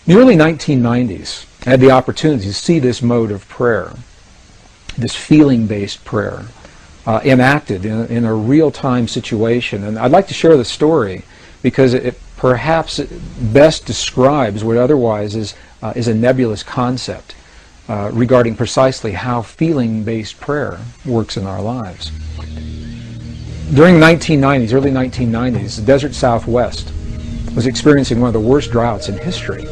In the early 1990s, I had the opportunity to see this mode of prayer, this feeling-based prayer, enacted in a real-time situation. And I'd like to share the story because it perhaps best describes what otherwise is a nebulous concept regarding precisely how feeling-based prayer works in our lives. During the 1990s, early 1990s, the desert Southwest was experiencing one of the worst droughts in history.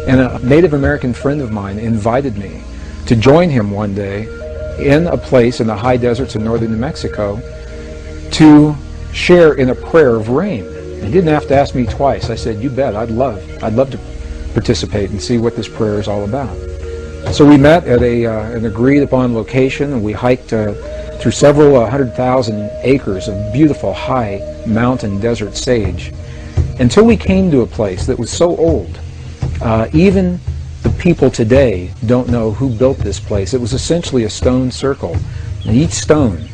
And a Native American friend of mine invited me to join him one day in a place in the high deserts of northern New Mexico to share in a prayer of rain. He didn't have to ask me twice. I said, "You bet, I'd love to participate and see what this prayer is all about." So we met at an agreed upon location, and we hiked through several 100,000 acres of beautiful high mountain desert sage until we came to a place that was so old. Even the people today don't know who built this place. It was essentially a stone circle, and each stone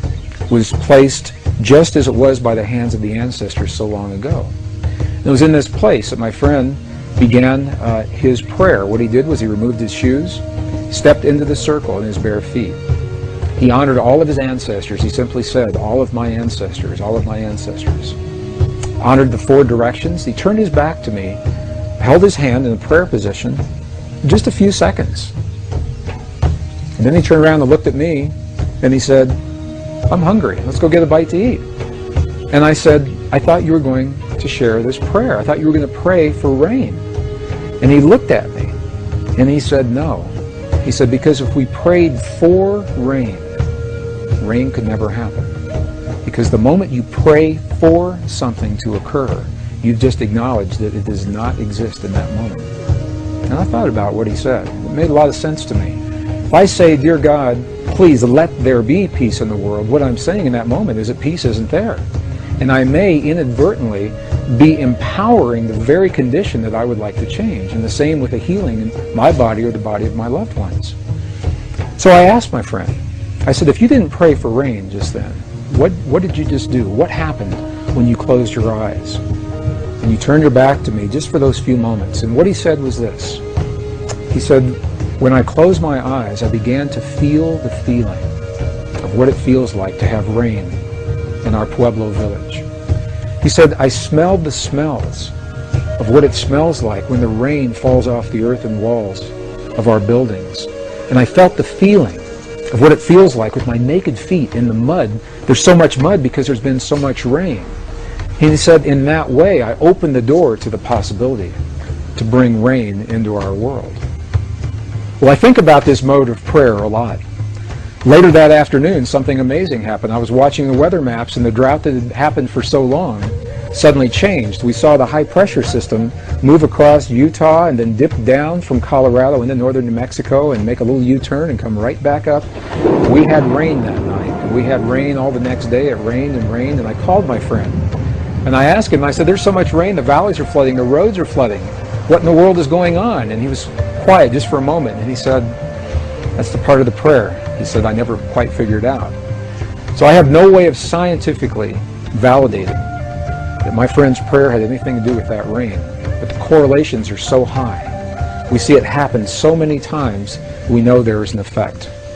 was placed just as it was by the hands of the ancestors so long ago. And it was in this place that my friend began his prayer. What he did was he removed his shoes, stepped into the circle in his bare feet. He honored all of his ancestors. He simply said, "All of my ancestors, all of my ancestors." Honored the four directions. He turned his back to me, held his hand in a prayer position just a few seconds. And then he turned around and looked at me and he said, "I'm hungry. Let's go get a bite to eat." And I said, "I thought you were going to share this prayer. I thought you were going to pray for rain." And he looked at me and he said, "No." He said, "Because if we prayed for rain, rain could never happen. Because the moment you pray for something to occur, you've just acknowledged that it does not exist in that moment." And I thought about what he said. It made a lot of sense to me. If I say, "Dear God, please let there be peace in the world," what I'm saying in that moment is that peace isn't there. And I may inadvertently be empowering the very condition that I would like to change. And the same with a healing in my body or the body of my loved ones. So I asked my friend, I said, "If you didn't pray for rain just then, what did you just do? What happened when you closed your eyes and you turned your back to me just for those few moments?" And what he said was this. He said, "When I closed my eyes, I began to feel the feeling of what it feels like to have rain in our Pueblo village." He said, "I smelled the smells of what it smells like when the rain falls off the earthen walls of our buildings. And I felt the feeling of what it feels like with my naked feet in the mud. There's so much mud because there's been so much rain." And he said, "In that way, I opened the door to the possibility to bring rain into our world." Well, I think about this mode of prayer a lot. Later that afternoon, something amazing happened. I was watching the weather maps, and the drought that had happened for so long suddenly changed. We saw the high-pressure system move across Utah and then dip down from Colorado into northern New Mexico and make a little U-turn and come right back up. We had rain that night, and we had rain all the next day. It rained and rained, and I called my friend. And I asked him, I said, "There's so much rain, the valleys are flooding, the roads are flooding. What in the world is going on?" And he was quiet just for a moment, and he said, "That's the part of the prayer." He said, "I never quite figured out." So I have no way of scientifically validating that my friend's prayer had anything to do with that rain. But the correlations are so high. We see it happen so many times, we know there is an effect.